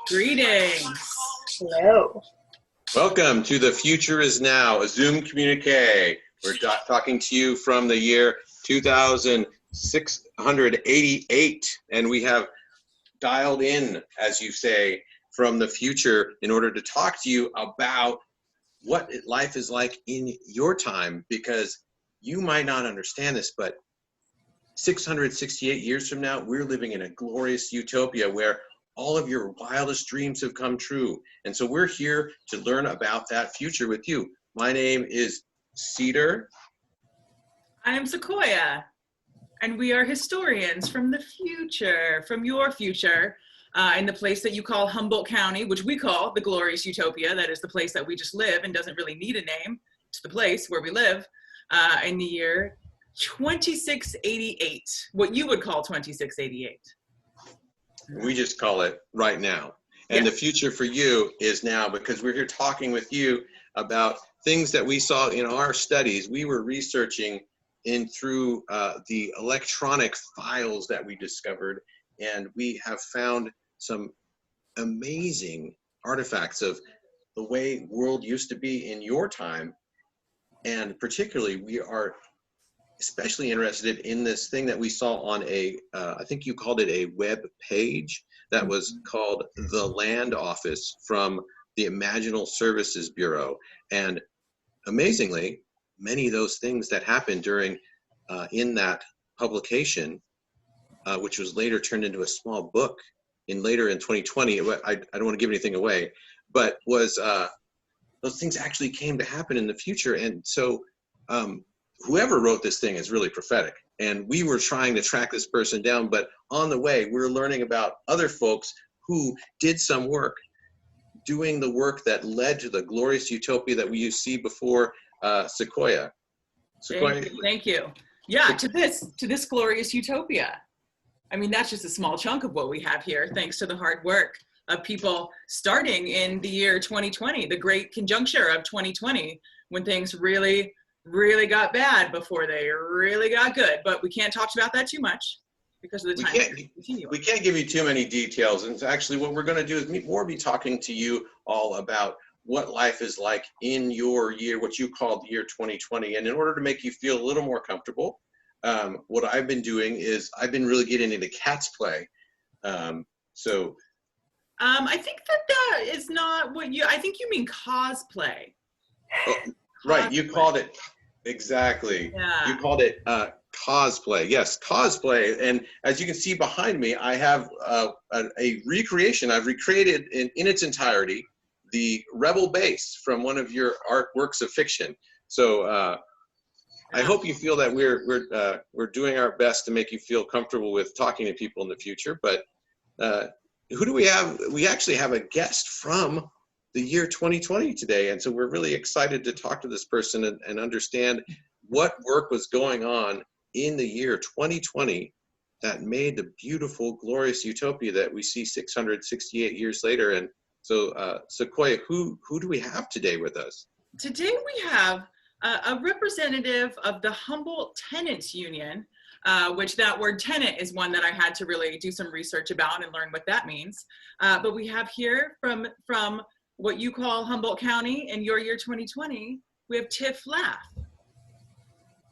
Greetings. Hello. Welcome to The Future is Now, a Zoom communique. We're talking to you from the year 2688, and we have dialed in, as you say, from the future in order to talk to you about what life is like in your time, because you might not understand this, but 668 years from now, we're living in a glorious utopia where all of your wildest dreams have come true. And so we're here to learn about that future with you. My name is Cedar. I am Sequoia, and we are historians from the future, from your future, in the place that you call Humboldt County, which we call the glorious utopia. That is the place that we just live and doesn't really need a name. It's the place where we live in the year 2688, what you would call 2688. We just call it right now. And The future for you is now, because we're here talking with you about things that we saw in our studies. We were researching through the electronic files that we discovered, and we have found some amazing artifacts of the way world used to be in your time. And particularly, we are especially interested in this thing that we saw on I think you called it a web page that was called the Land Office from the Imaginal Services Bureau. And amazingly, many of those things that happened during in that publication, which was later turned into a small book later in 2020, I don't want to give anything away, but was those things actually came to happen in the future. And so whoever wrote this thing is really prophetic. And we were trying to track this person down, but on the way, we're learning about other folks who did some work, doing the work that led to the glorious utopia that we see before Sequoia. Sequoia. Thank you. Yeah, to this glorious utopia. I mean, that's just a small chunk of what we have here, thanks to the hard work of people starting in the year 2020, the great conjuncture of 2020, when things really got bad before they really got good. But we can't talk about that too much because of the time. We can't give you too many details. And actually what we're going to do is be talking to you all about what life is like in your year, what you call the year 2020. And in order to make you feel a little more comfortable, what I've been doing is I've been really getting into cat's play. I think that is not what I think you mean cosplay. Oh, right, you called it, exactly. Yeah. You called it cosplay. Yes, cosplay. And as you can see behind me, I have a recreation. I've recreated in its entirety the Rebel base from one of your art works of fiction. So I hope you feel that we're doing our best to make you feel comfortable with talking to people in the future. But who do we have? We actually have a guest from the year 2020 today. And so we're really excited to talk to this person and understand what work was going on in the year 2020 that made the beautiful, glorious utopia that we see 668 years later. And so Sequoia, who do we have today with us? Today we have a representative of the Humboldt Tenants Union, which that word tenant is one that I had to really do some research about and learn what that means. But we have here from what you call Humboldt County in your year 2020, we have Tiff Laff.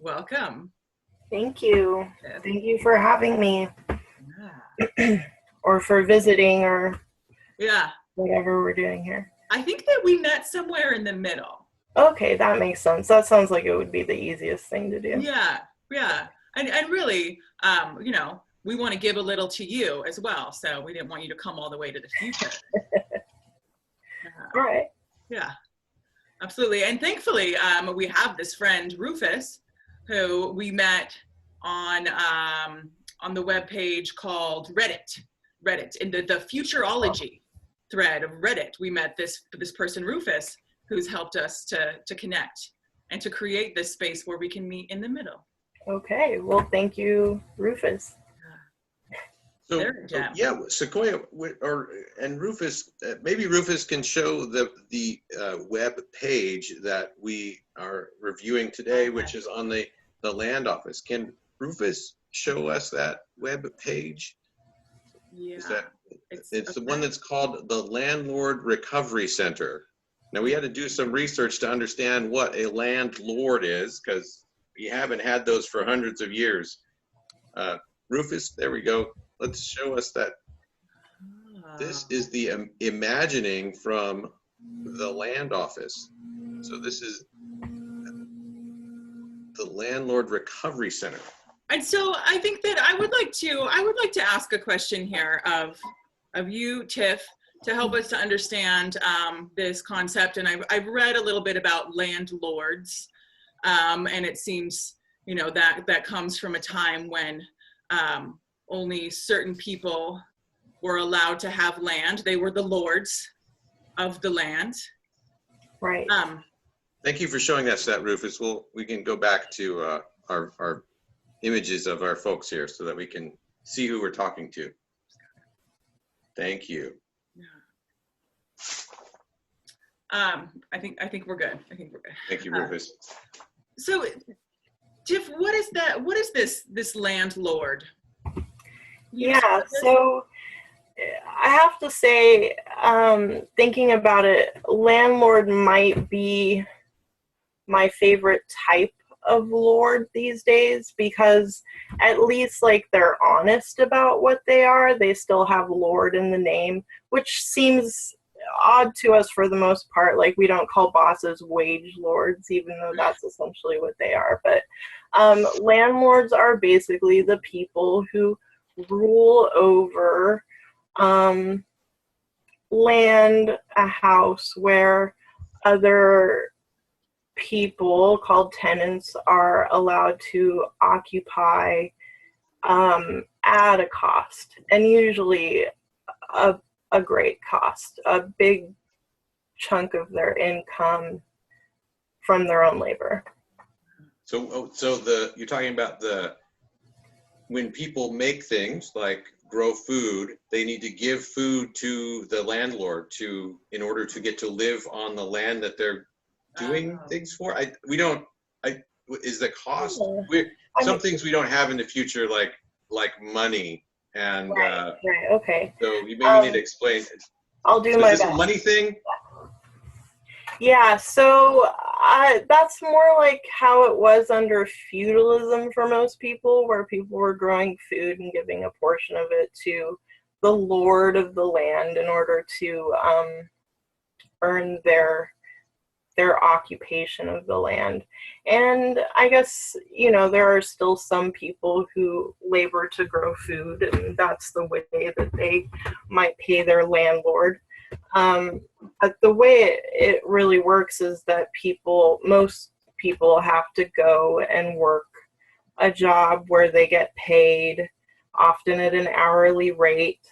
Welcome. Thank you. Tiff. Thank you for having me. Yeah. Or for visiting, or Yeah. whatever we're doing here. I think that we met somewhere in the middle. Okay, that makes sense. That sounds like it would be the easiest thing to do. Yeah. And really, we want to give a little to you as well. So we didn't want you to come all the way to the future. All right. Yeah, absolutely. And thankfully, we have this friend, Rufus, who we met on the webpage called Reddit, in the futurology thread of Reddit. We met this person, Rufus, who's helped us to connect and to create this space where we can meet in the middle. Okay, well, thank you, Rufus. So yeah, Sequoia and Rufus, maybe Rufus can show the web page that we are reviewing today, which is on the Land Office. Can Rufus show us that web page? Yeah. It's the one that's called the Landlord Recovery Center. Now, we had to do some research to understand what a landlord is, because we haven't had those for hundreds of years. Rufus, there we go. Let's show us that. This is the imagining from the land office. So this is the Landlord Recovery Center. And so I think that I would like to ask a question here of you, Tiff, to help us to understand this concept. And I've read a little bit about landlords, and it seems, you know, that comes from a time when only certain people were allowed to have land. They were the lords of the land. Right. Thank you for showing us that, Rufus. We can go back to our images of our folks here so that we can see who we're talking to. Thank you. I think we're good. I think we're good. Thank you, Rufus. So, Tiff, what is that? What is this landlord? Yeah, so I have to say, thinking about it, landlord might be my favorite type of lord these days, because at least like they're honest about what they are. They still have lord in the name, which seems odd to us for the most part. Like, we don't call bosses wage lords, even though that's essentially what they are. But landlords are basically the people who rule over land, a house where other people called tenants are allowed to occupy at a cost, and usually a great cost, a big chunk of their income from their own labor. So you're talking about when people make things like grow food, they need to give food to the landlord in order to get to live on the land that they're doing things for. Is the cost? Some things we don't have in the future, like money, and right, okay. So you maybe need to explain. I'll do my best. Is this a money thing? Yeah, so that's more like how it was under feudalism for most people, where people were growing food and giving a portion of it to the lord of the land in order to earn their occupation of the land. And I guess, you know, there are still some people who labor to grow food, and that's the way that they might pay their landlord. But the way it really works is that most people have to go and work a job where they get paid, often at an hourly rate,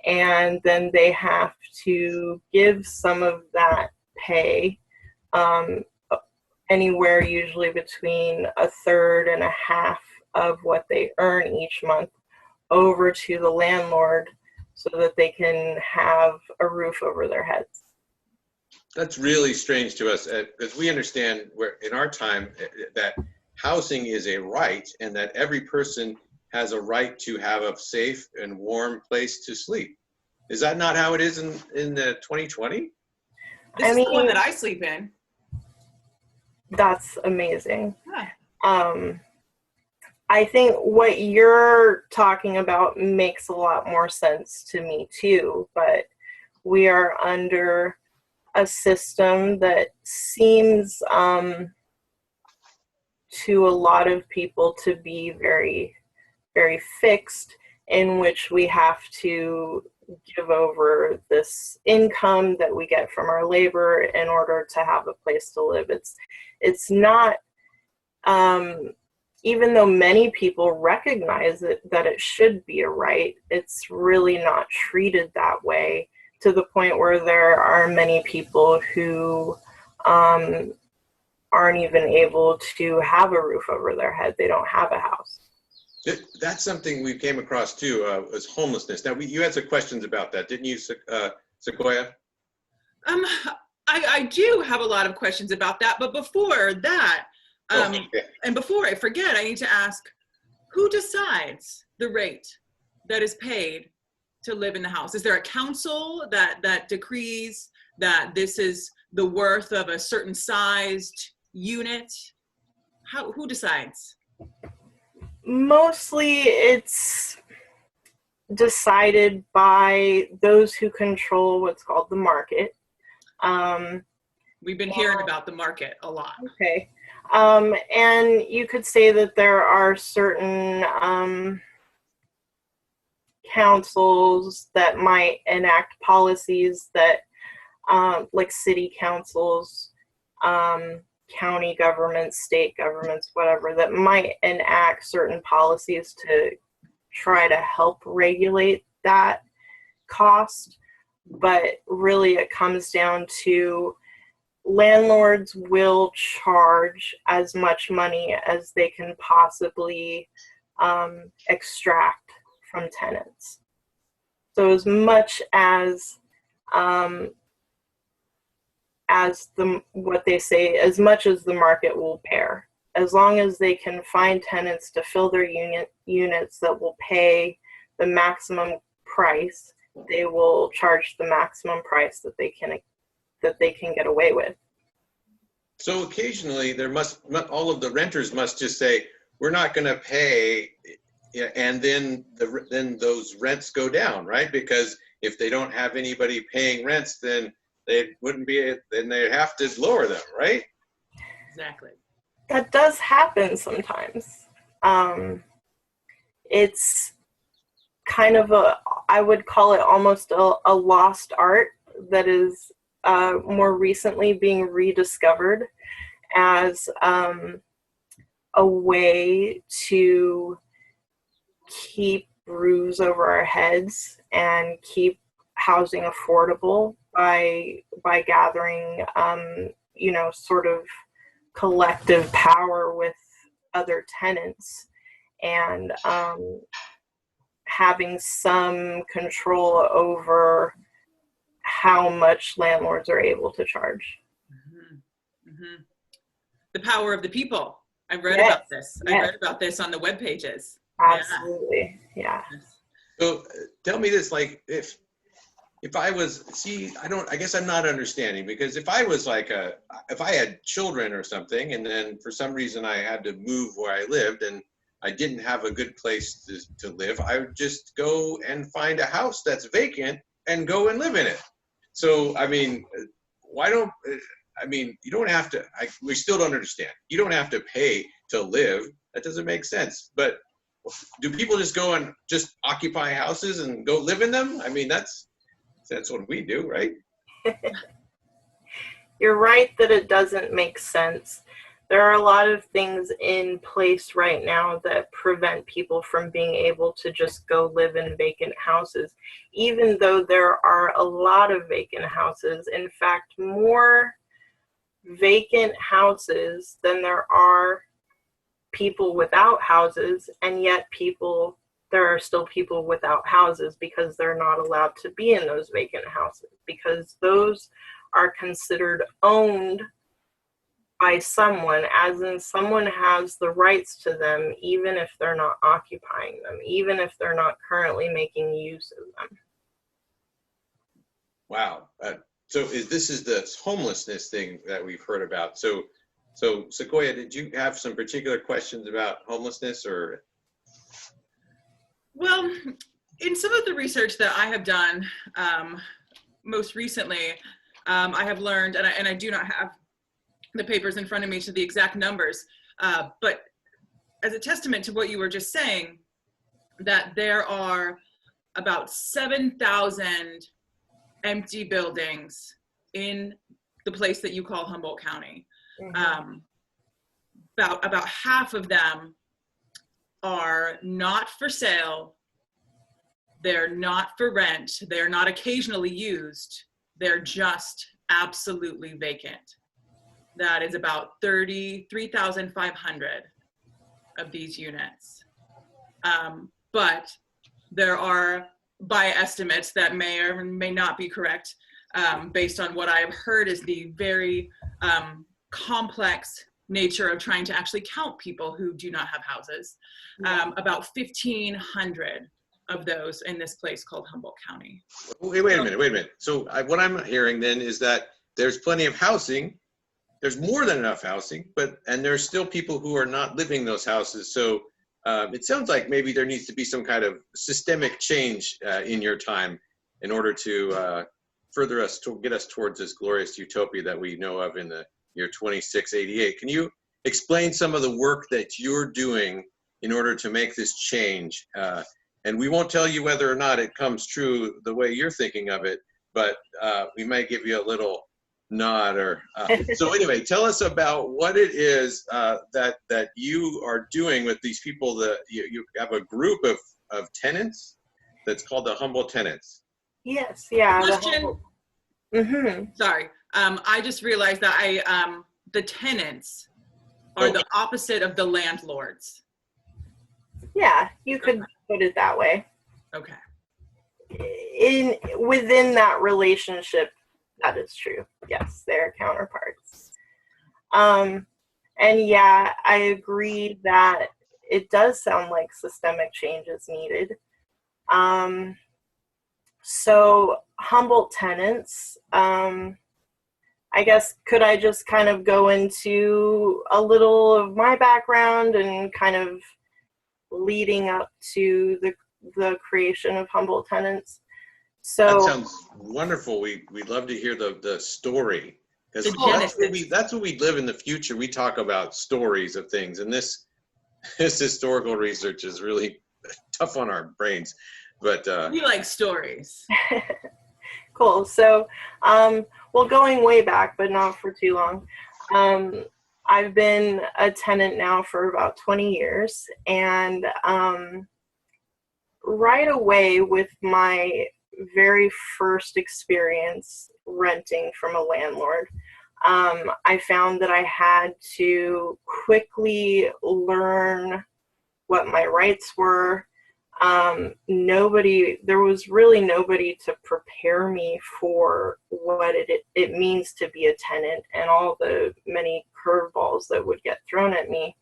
and then they have to give some of that pay, anywhere usually between a third and a half of what they earn each month, over to the landlord so that they can have a roof over their heads. That's really strange to us, because we understand where in our time that housing is a right, and that every person has a right to have a safe and warm place to sleep. Is that not how it is in the 2020? This is the one that I sleep in. That's amazing. Huh. I think what you're talking about makes a lot more sense to me too, but we are under a system that seems to a lot of people to be very, very fixed, in which we have to give over this income that we get from our labor in order to have a place to live. It's not, even though many people recognize that it should be a right, it's really not treated that way, to the point where there are many people who aren't even able to have a roof over their head. They don't have a house. That's something we came across too, was homelessness. Now, you had some questions about that, didn't you, Sequoia? I do have a lot of questions about that, but before that, and before I forget, I need to ask, who decides the rate that is paid to live in the house? Is there a council that decrees that this is the worth of a certain sized unit? Who decides? Mostly it's decided by those who control what's called the market. We've been hearing about the market a lot. Okay. And you could say that there are certain councils that might enact policies that, like city councils, county governments, state governments, whatever, that might enact certain policies to try to help regulate that cost. But really it comes down to landlords will charge as much money as they can possibly extract from tenants. So as much as what they say, as much as the market will bear, as long as they can find tenants to fill their units that will pay the maximum price, they will charge the maximum price that they can get away with. So occasionally all of the renters must just say, we're not going to pay, and then those rents go down, right? Because if they don't have anybody paying rents, then they wouldn't be, then they'd have to lower them, right? Exactly. That does happen sometimes. It's kind of I would call it almost a lost art that is more recently being rediscovered as a way to keep roofs over our heads and keep housing affordable by gathering, sort of collective power with other tenants and having some control over how much landlords are able to charge. Mm-hmm. Mm-hmm. The power of the people. I read Yes. about this. Yes. I read about this on the web pages. Absolutely. Yeah. So tell me this, like if I was, I guess I'm not understanding, because if I was like if I had children or something, and then for some reason I had to move where I lived and I didn't have a good place to live, I would just go and find a house that's vacant and go and live in it. So, I mean, you don't have to, we still don't understand. You don't have to pay to live. That doesn't make sense. But do people just go and just occupy houses and go live in them? I mean, that's what we do, right? You're right that it doesn't make sense. There are a lot of things in place right now that prevent people from being able to just go live in vacant houses, even though there are a lot of vacant houses. In fact, more vacant houses than there are people without houses, and yet there are still people without houses because they're not allowed to be in those vacant houses, because those are considered owned by someone, as in someone has the rights to them, even if they're not occupying them, even if they're not currently making use of them. Wow. So this is the homelessness thing that we've heard about. So Sequoia, did you have some particular questions about homelessness or? Well, in some of the research that I have done most recently, I have learned, and I do not have the papers in front of me to the exact numbers, but as a testament to what you were just saying, that there are about 7,000 empty buildings in the place that you call Humboldt County. Mm-hmm. About half of them are not for sale. They're not for rent. They're not occasionally used. They're just absolutely vacant. That is about 3,500 of these units. But there are, by estimates that may or may not be correct, based on what I've heard is the very complex nature of trying to actually count people who do not have houses, about 1,500 of those in this place called Humboldt County. Wait a minute. So what I'm hearing then is that there's plenty of housing. There's more than enough housing, and there's still people who are not living in those houses. So it sounds like maybe there needs to be some kind of systemic change in your time in order to further us, to get us towards this glorious utopia that we know of in the year 2688. Can you explain some of the work that you're doing in order to make this change? And we won't tell you whether or not it comes true the way you're thinking of it, but we might give you a little nod. Or so anyway, tell us about what it is that you are doing with these people. That you have a group of tenants that's called the Humboldt Tenants. Yes, yeah. Question. Sorry, I just realized that the tenants are the opposite of the landlords. Yeah, you could put it that way. Okay. Within that relationship, that is true. Yes, they're counterparts. And yeah, I agree that it does sound like systemic change is needed. So Humboldt Tenants, I guess, could I just kind of go into a little of my background and kind of leading up to the creation of Humboldt Tenants? So that sounds wonderful. We'd love to hear the story, because that's what we live in the future. We talk about stories of things, and this historical research is really tough on our brains. But we like stories. Cool. So, well, going way back, but not for too long. I've been a tenant now for about 20 years, and right away with my very first experience renting from a landlord, I found that I had to quickly learn what my rights were. There was really nobody to prepare me for what it means to be a tenant and all the many curveballs that would get thrown at me.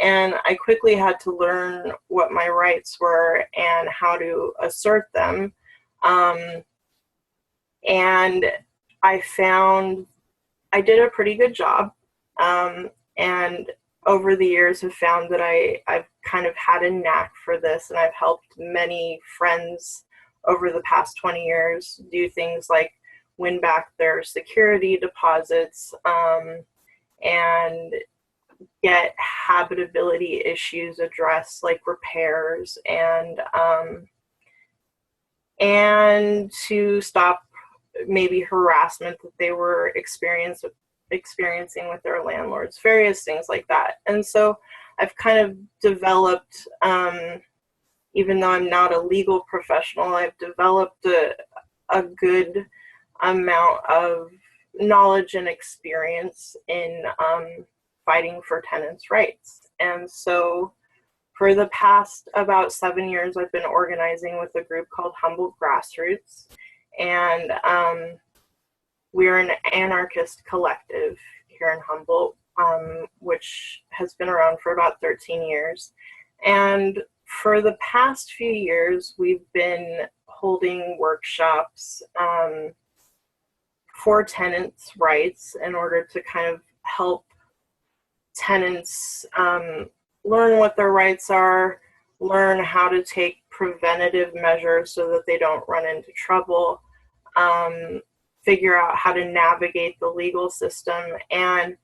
And I quickly had to learn what my rights were and how to assert them. And I found I did a pretty good job. And over the years have found that I've kind of had a knack for this, and I've helped many friends over the past 20 years do things like win back their security deposits, and get habitability issues addressed, like repairs, and to stop maybe harassment that they were experiencing with their landlords, various things like that. And so I've kind of developed, even though I'm not a legal professional, I've developed a good amount of knowledge and experience in fighting for tenants' rights. And so for the past about 7 years, I've been organizing with a group called Humboldt Grassroots, and we're an anarchist collective here in Humboldt, which has been around for about 13 years. And for the past few years, we've been holding workshops for tenants' rights in order to kind of help tenants learn what their rights are, learn how to take preventative measures so that they don't run into trouble, figure out how to navigate the legal system. And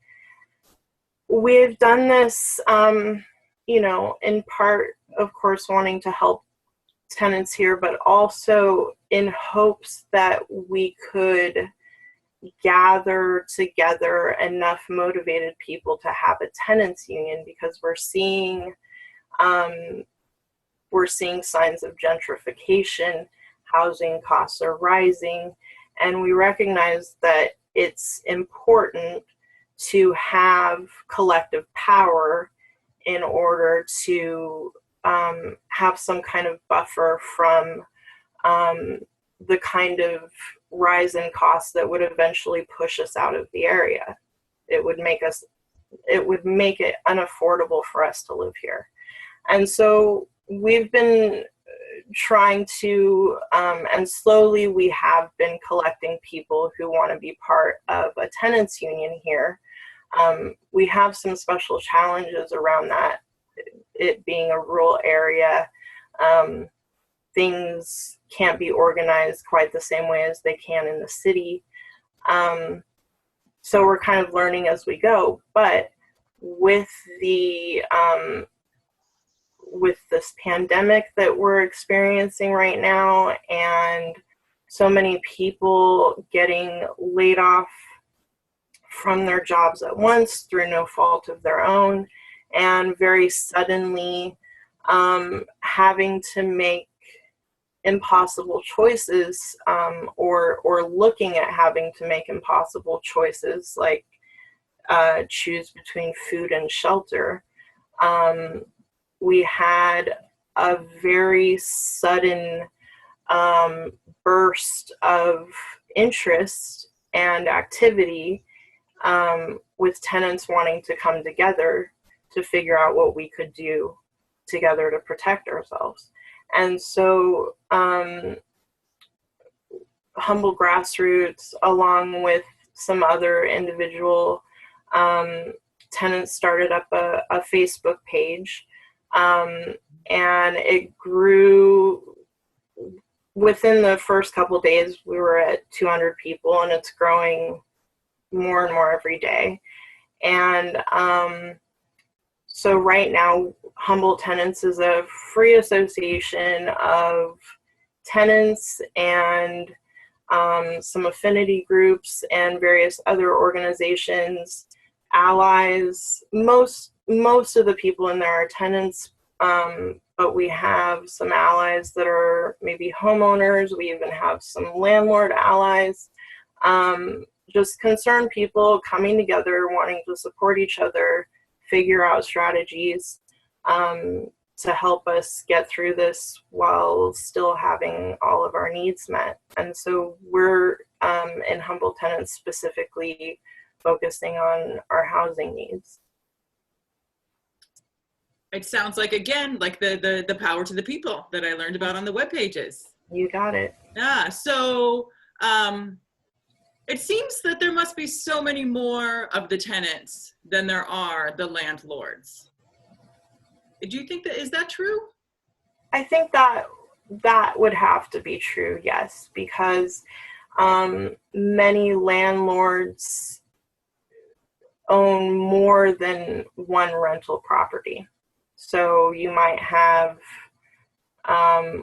we've done this, in part, of course, wanting to help tenants here, but also in hopes that we could gather together enough motivated people to have a tenants union, because we're seeing signs of gentrification, housing costs are rising, and we recognize that it's important to have collective power in order to have some kind of buffer from the kind of rise in costs that would eventually push us out of the area. It would make it unaffordable for us to live here. And so we've been trying to, and slowly we have been collecting people who want to be part of a tenants union here. We have some special challenges around that, it being a rural area. Things can't be organized quite the same way as they can in the city. So we're kind of learning as we go, but with this pandemic that we're experiencing right now, and so many people getting laid off from their jobs at once through no fault of their own, and very suddenly having to make impossible choices, or looking at having to make impossible choices, like choose between food and shelter. We had a very sudden burst of interest and activity, with tenants wanting to come together to figure out what we could do together to protect ourselves. And so Humboldt Grassroots, along with some other individual tenants, started up a Facebook page, and it grew. Within the first couple of days, we were at 200 people, and it's growing more and more every day. And so right now, Humboldt Tenants is a free association of tenants and some affinity groups and various other organizations, allies. Most of the people in there are tenants, but we have some allies that are maybe homeowners. We even have some landlord allies. Just concerned people coming together, wanting to support each other, figure out strategies to help us get through this while still having all of our needs met. And so we're in Humboldt Tenants specifically focusing on our housing needs. It sounds like, again, like the power to the people that I learned about on the web pages. You got it. Yeah, so it seems that there must be so many more of the tenants than there are the landlords. Do you think is that true? I think that would have to be true, yes, because many landlords own more than one rental property. So you might have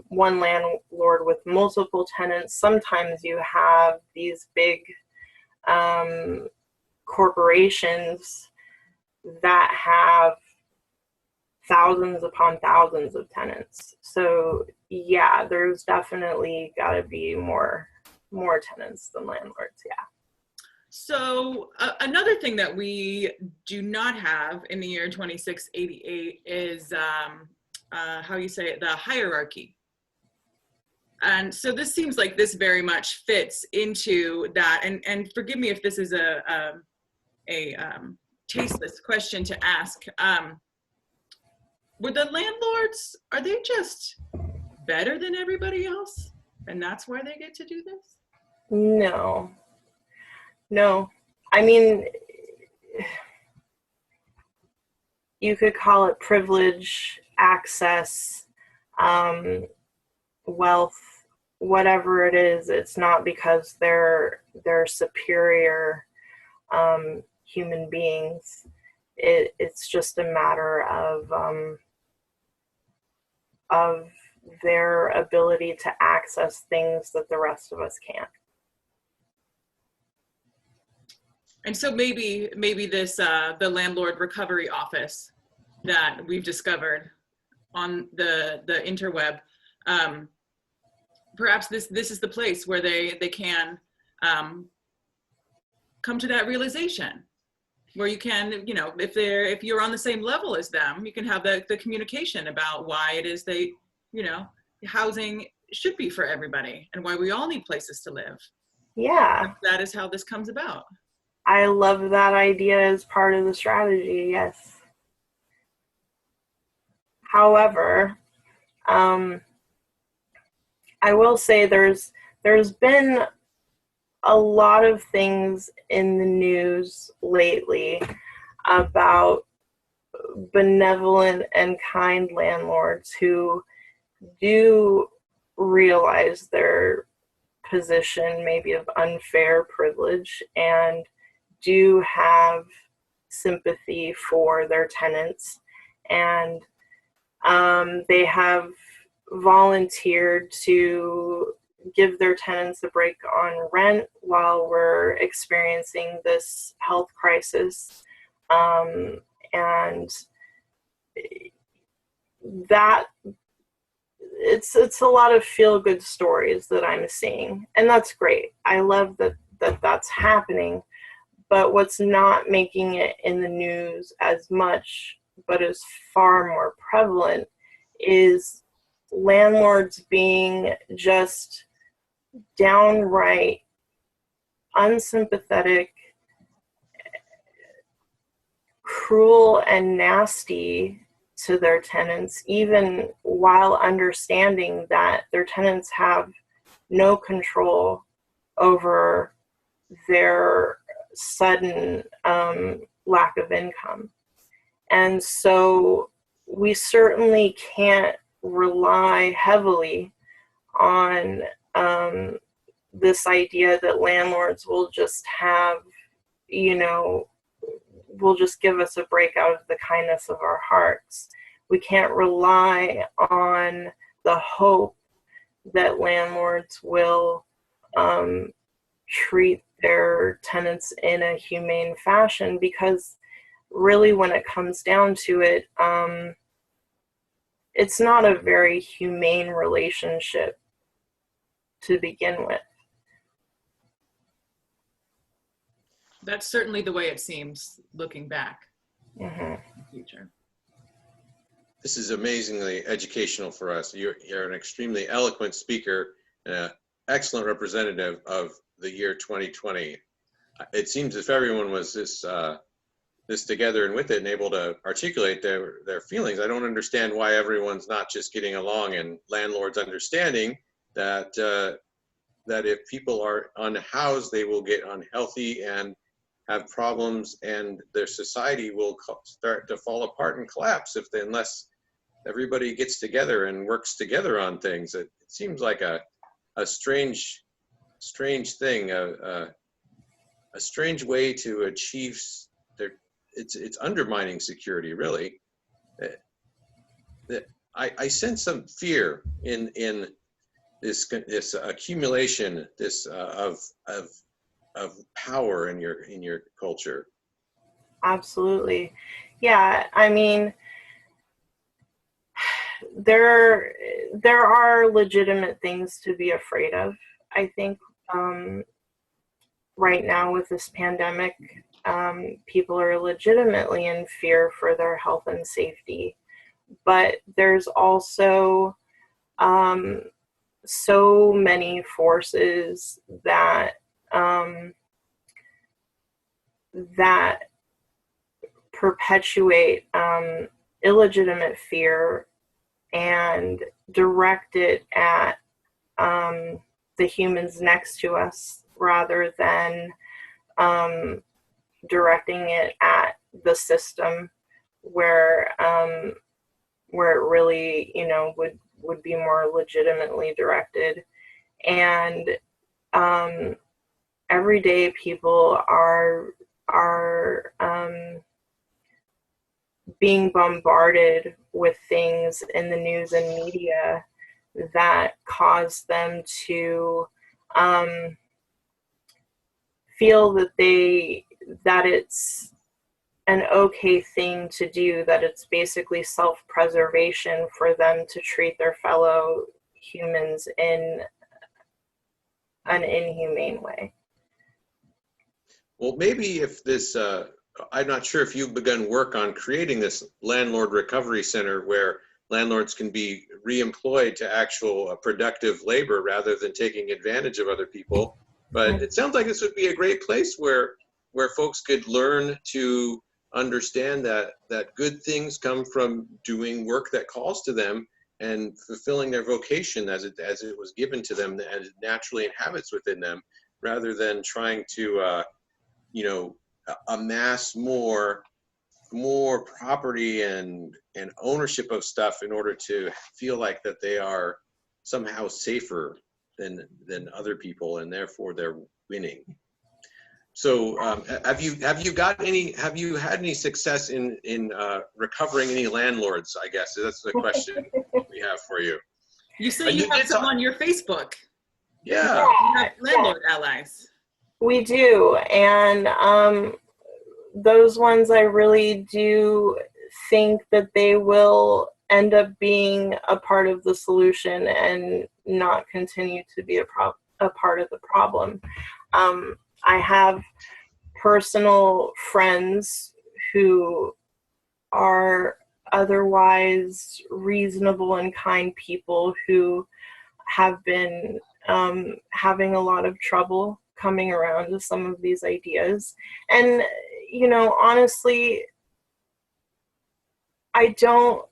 one landlord with multiple tenants. Sometimes you have these big corporations that have thousands upon thousands of tenants. So yeah, there's definitely got to be more tenants than landlords. Yeah. So another thing that we do not have in the year 2688 is how you say it, the hierarchy. And so this seems like this very much fits into that. And forgive me if this is a tasteless question to ask. Were the landlords, are they just better than everybody else? And that's why they get to do this? No. I mean, you could call it privilege, access, wealth, whatever it is. It's not because they're superior human beings. It's just a matter of their ability to access things that the rest of us can't. And so maybe this the landlord recovery office that we've discovered on the interweb, perhaps this is the place where they can come to that realization, where you can, you know, if you're on the same level as them, you can have the communication about why it is they, you know, housing should be for everybody and why we all need places to live. Yeah. That is how this comes about. I love that idea as part of the strategy, yes. However, I will say there's been a lot of things in the news lately about benevolent and kind landlords who do realize their position maybe of unfair privilege and do have sympathy for their tenants, and they have volunteered to give their tenants a break on rent while we're experiencing this health crisis. And that it's a lot of feel-good stories that I'm seeing, and that's great. I love that that's happening. But what's not making it in the news as much, but is far more prevalent, is landlords being just downright unsympathetic, cruel, and nasty to their tenants, even while understanding that their tenants have no control over their sudden lack of income. And so we certainly can't rely heavily on this idea that landlords will just have, will just give us a break out of the kindness of our hearts. We can't rely on the hope that landlords will treat their tenants in a humane fashion, because really when it comes down to it, it's not a very humane relationship to begin with. That's certainly the way it seems looking back Mm-hmm. in the future. This is amazingly educational for us. You're an extremely eloquent speaker and an excellent representative of the year 2020. It seems if everyone was this together and with it and able to articulate their feelings, I don't understand why everyone's not just getting along, and landlords understanding that that if people are unhoused, they will get unhealthy and have problems, and their society will start to fall apart and collapse unless everybody gets together and works together on things. It seems like a strange thing, a strange way to achieve it's undermining security, really. I sense some fear in this accumulation, of power in your culture. Absolutely. Yeah, I mean, there are legitimate things to be afraid of. I think right now with this pandemic, people are legitimately in fear for their health and safety. But there's also so many forces that that perpetuate illegitimate fear and direct it at the humans next to us, rather than directing it at the system where it really, would be more legitimately directed. And every day people are being bombarded with things in the news and media that cause them to feel that it's an okay thing to do, that it's basically self-preservation for them to treat their fellow humans in an inhumane way. Well, maybe if this, I'm not sure if you've begun work on creating this landlord recovery center where landlords can be reemployed to actual productive labor rather than taking advantage of other people. But it sounds like this would be a great place where folks could learn to understand that good things come from doing work that calls to them, and fulfilling their vocation as it was given to them, and it naturally inhabits within them, rather than trying to amass more property and ownership of stuff in order to feel like that they are somehow safer than other people, and therefore they're winning. So have you had any success in recovering any landlords? I guess that's the question we have for you. You say you have some on your Facebook. Yeah. You have landlord allies. We do, and those ones I really do think that they will end up being a part of the solution and not continue to be a part of the problem. I have personal friends who are otherwise reasonable and kind people who have been having a lot of trouble coming around to some of these ideas. And, honestly, I don't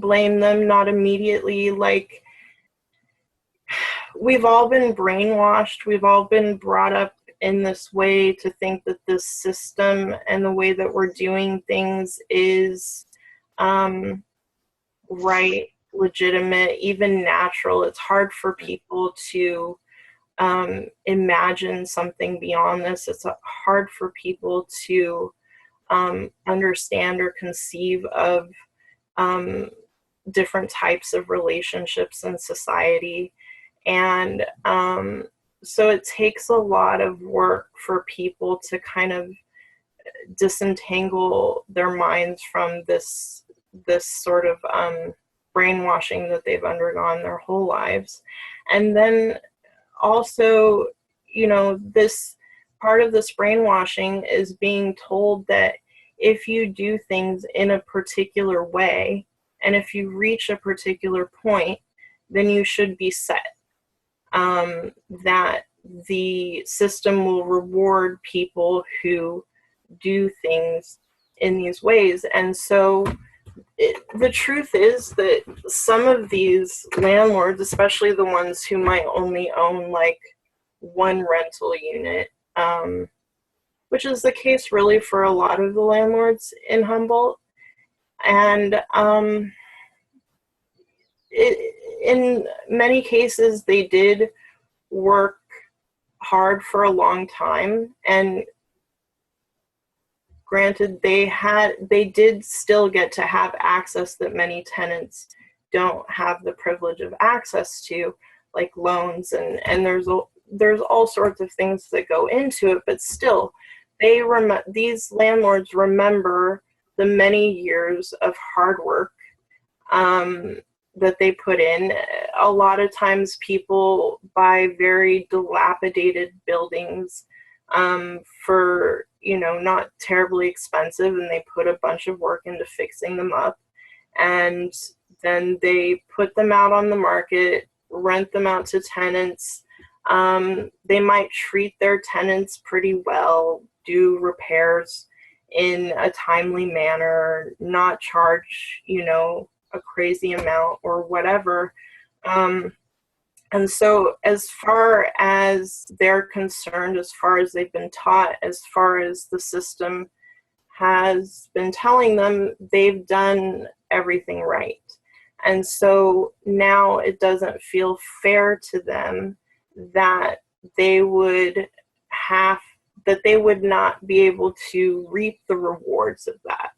blame them, not immediately. Like, we've all been brainwashed. We've all been brought up in this way to think that this system and the way that we're doing things is right, legitimate, even natural. It's hard for people to imagine something beyond this. It's hard for people to understand or conceive of different types of relationships in society. And so it takes a lot of work for people to kind of disentangle their minds from this sort of brainwashing that they've undergone their whole lives. And then also, this part of this brainwashing is being told that if you do things in a particular way, and if you reach a particular point, then you should be set. That the system will reward people who do things in these ways. And so the truth is that some of these landlords, especially the ones who might only own like one rental unit, which is the case really for a lot of the landlords in Humboldt, and in many cases they did work hard for a long time, and granted, they did still get to have access that many tenants don't have the privilege of access to, like loans, and there's all sorts of things that go into it, but still, these landlords remember the many years of hard work that they put in. A lot of times people buy very dilapidated buildings for, not terribly expensive, and they put a bunch of work into fixing them up. And then they put them out on the market, rent them out to tenants. They might treat their tenants pretty well, do repairs in a timely manner, not charge, a crazy amount or whatever. And so as far as they're concerned, as far as they've been taught, as far as the system has been telling them, they've done everything right. And so now it doesn't feel fair to them that they would not be able to reap the rewards of that.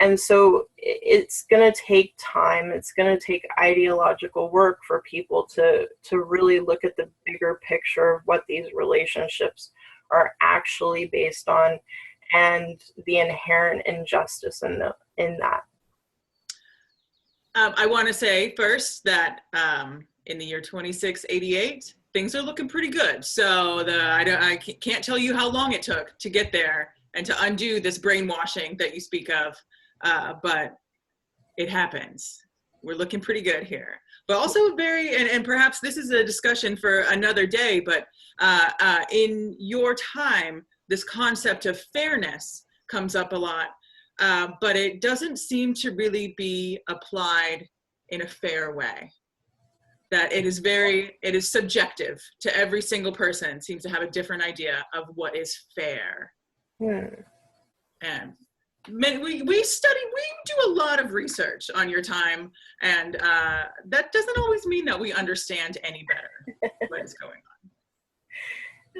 And so it's going to take time. It's going to take ideological work for people to really look at the bigger picture of what these relationships are actually based on, and the inherent injustice in that. I want to say first that in the year 2688, things are looking pretty good. So I can't tell you how long it took to get there and to undo this brainwashing that you speak of, but it happens. We're looking pretty good here. But also and perhaps this is a discussion for another day, but in your time, this concept of fairness comes up a lot. but it doesn't seem to really be applied in a fair way. That it is subjective to every single person, seems to have a different idea of what is fair. And we do a lot of research on your time, and that doesn't always mean that we understand any better what is going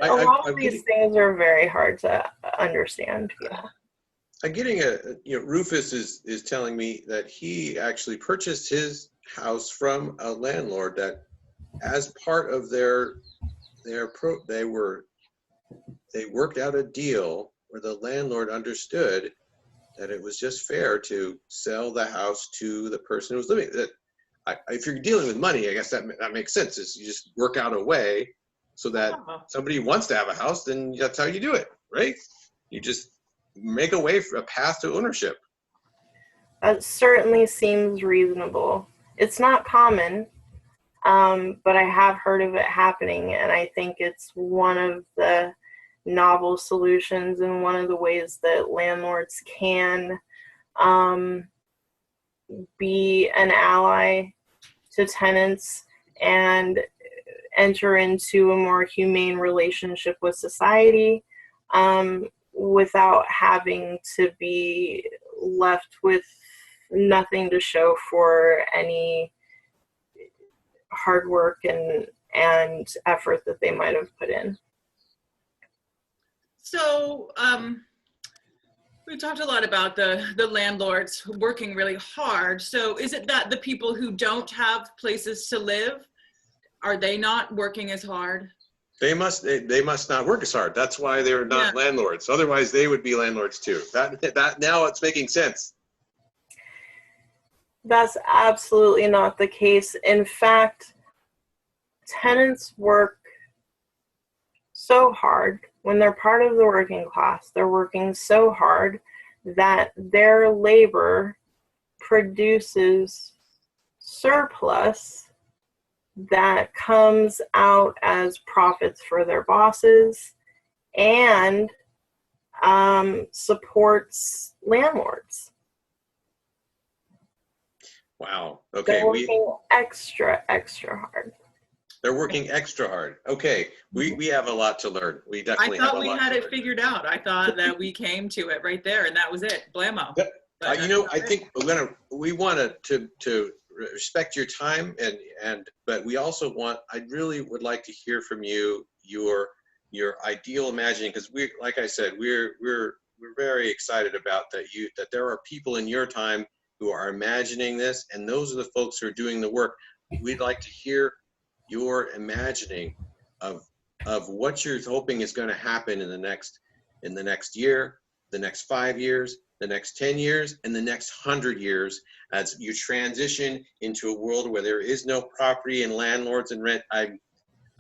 on. A lot of these things are very hard to understand. Yeah. I'm getting Rufus is telling me that he actually purchased his house from a landlord that, as part of they worked out a deal where the landlord understood that it was just fair to sell the house to the person who was living. If you're dealing with money, I guess that makes sense. Is you just work out a way so that somebody wants to have a house, then that's how you do it, right? You just make a path to ownership. That certainly seems reasonable. It's not common, but I have heard of it happening, and I think it's one of the novel solutions and one of the ways that landlords can be an ally to tenants and enter into a more humane relationship with society, without having to be left with nothing to show for any hard work and effort that they might have put in. So we talked a lot about the landlords working really hard. So is it that the people who don't have places to live, are they not working as hard? They must not work as hard. That's why they're not landlords. Otherwise, they would be landlords too. That now it's making sense. That's absolutely not the case. In fact, tenants work so hard. When they're part of the working class, they're working so hard that their labor produces surplus that comes out as profits for their bosses and supports landlords. Wow. Okay. They're working extra hard. They're working extra hard. Okay. We have a lot to learn. We definitely have a lot to learn. I thought we had it figured out. I thought that we came to it right there and that was it. Blammo. I think we want to respect your time but we also I really would like to hear from you your ideal imagining, because like I said, we're very excited about that there are people in your time who are imagining this, and those are the folks who are doing the work. We'd like to hear your imagining of what you're hoping is going to happen in the next year, the next 5 years, the next 10 years, and the next 100 years as you transition into a world where there is no property and landlords and rent. I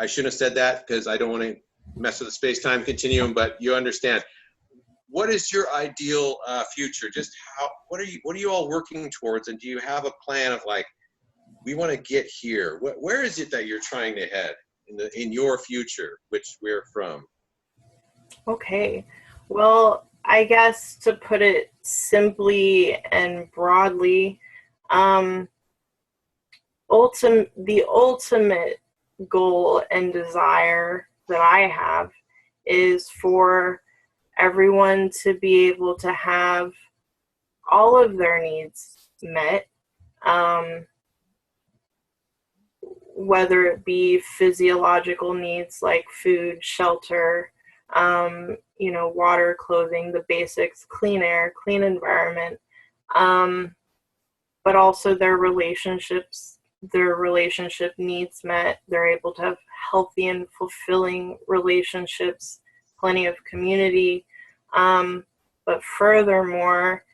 shouldn't have said that because I don't want to mess with the space-time continuum, but you understand. What is your ideal future? Just what are you all working towards, and do you have a plan of like, we want to get here? Where is it that you're trying to head in your future, which we're from? Okay, well, I guess to put it simply and broadly, the ultimate goal and desire that I have is for everyone to be able to have all of their needs met, whether it be physiological needs like food, shelter, water, clothing, the basics, clean air, clean environment, but also their relationship needs met. They're able to have healthy and fulfilling relationships, plenty of community, but furthermore,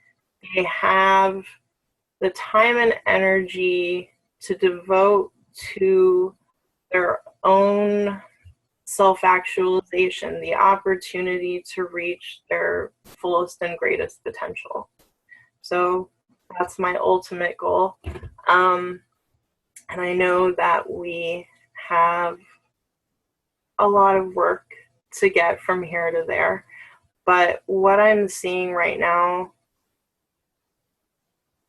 they have the time and energy to devote to their own self-actualization, the opportunity to reach their fullest and greatest potential. So that's my ultimate goal. And I know that we have a lot of work to get from here to there. But what I'm seeing right now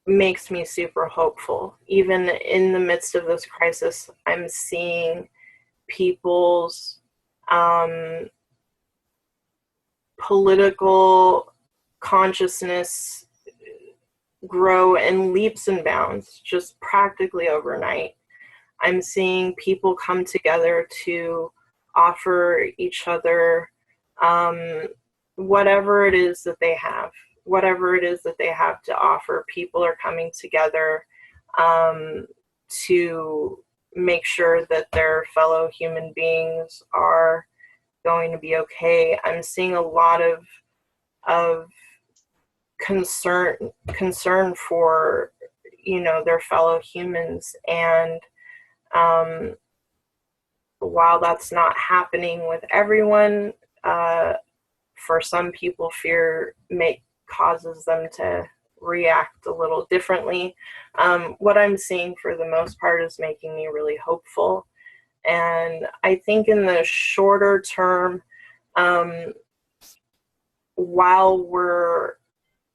makes me super hopeful. Even in the midst of this crisis, I'm seeing people's political consciousness grow in leaps and bounds, just practically overnight. I'm seeing people come together to offer each other whatever it is that they have. Whatever it is that they have to offer, people are coming together to make sure that their fellow human beings are going to be okay. I'm seeing a lot of concern for, you know, their fellow humans. And while that's not happening with everyone, for some people, fear causes them to react a little differently. What I'm seeing for the most part is making me really hopeful. And I think in the shorter term, while we're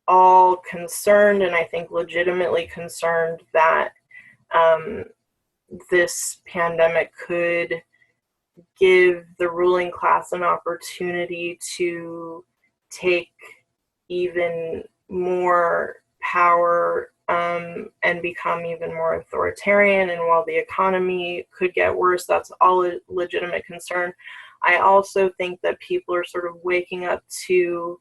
all concerned, and I think legitimately concerned, that this pandemic could give the ruling class an opportunity to take even more power and become even more authoritarian. And while the economy could get worse, that's all a legitimate concern. I also think that people are sort of waking up to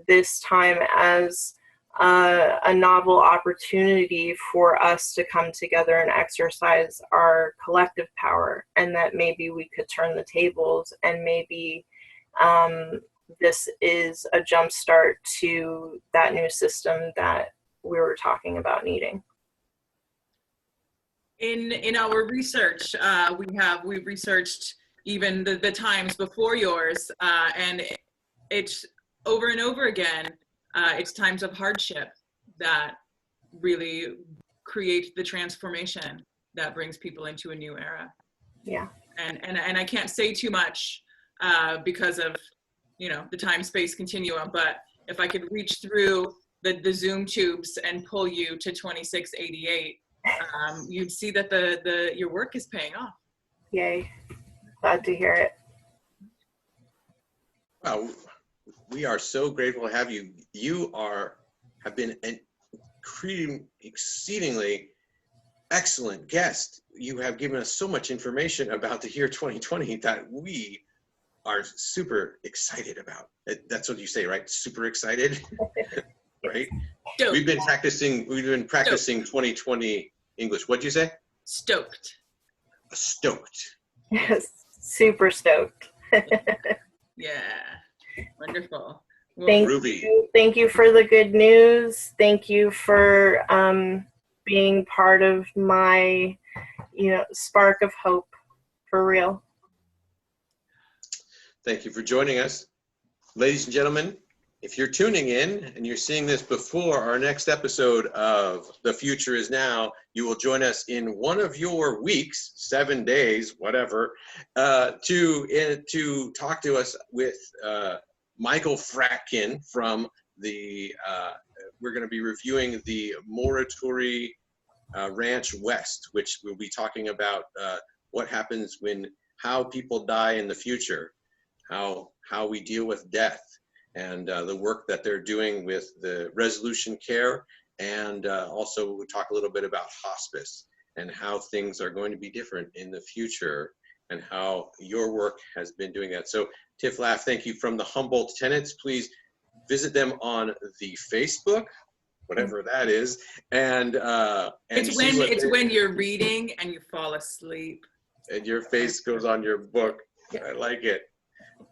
this time as a novel opportunity for us to come together and exercise our collective power, and that maybe we could turn the tables, and maybe this is a jumpstart to that new system that we were talking about needing. In our research, we've researched even the times before yours, and it's over and over again. It's times of hardship that really create the transformation that brings people into a new era. Yeah. And I can't say too much because of, you know, the time-space continuum, but if I could reach through the Zoom tubes and pull you to 2688, you'd see that your work is paying off. Yay. Glad to hear it. Wow. We are so grateful to have you. You have been an exceedingly excellent guest. You have given us so much information about the year 2020 that we are super excited about. That's what you say, right? Super excited, right? Stoked. We've been practicing 2020 English. What'd you say? Stoked. Stoked. Yes, super stoked. Yeah. Wonderful. Well, Thank you for the good news. Thank you for being part of my, spark of hope, for real. Thank you for joining us. Ladies and gentlemen, if you're tuning in and you're seeing this before our next episode of The Future Is Now, you will join us in one of your weeks, 7 days, whatever, to talk to us with Michael Fratkin from we're going to be reviewing the Morituri Ranch West, which we'll be talking about what happens how people die in the future, how we deal with death, and the work that they're doing with the resolution care, and also we'll talk a little bit about hospice and how things are going to be different in the future, and how your work has been doing that. So Tiff Laff, thank you from the Humboldt Tenants. Please visit them on the Facebook, whatever that is, and it's when you're reading and you fall asleep and your face goes on your book. I like it.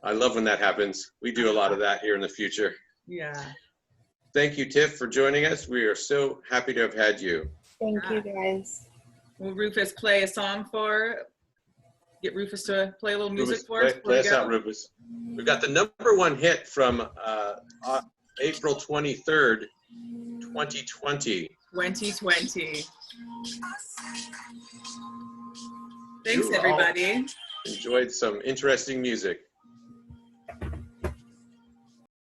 I love when that happens. We do a lot of that here in the future. Yeah. Thank you, Tiff, for joining us. We are so happy to have had you. Thank you, guys. Will Rufus play a song get Rufus to play a little music for us? Play us out, Rufus. We've got the #1 hit from April 23rd, 2020. 2020. Thanks, everybody. Enjoyed some interesting music.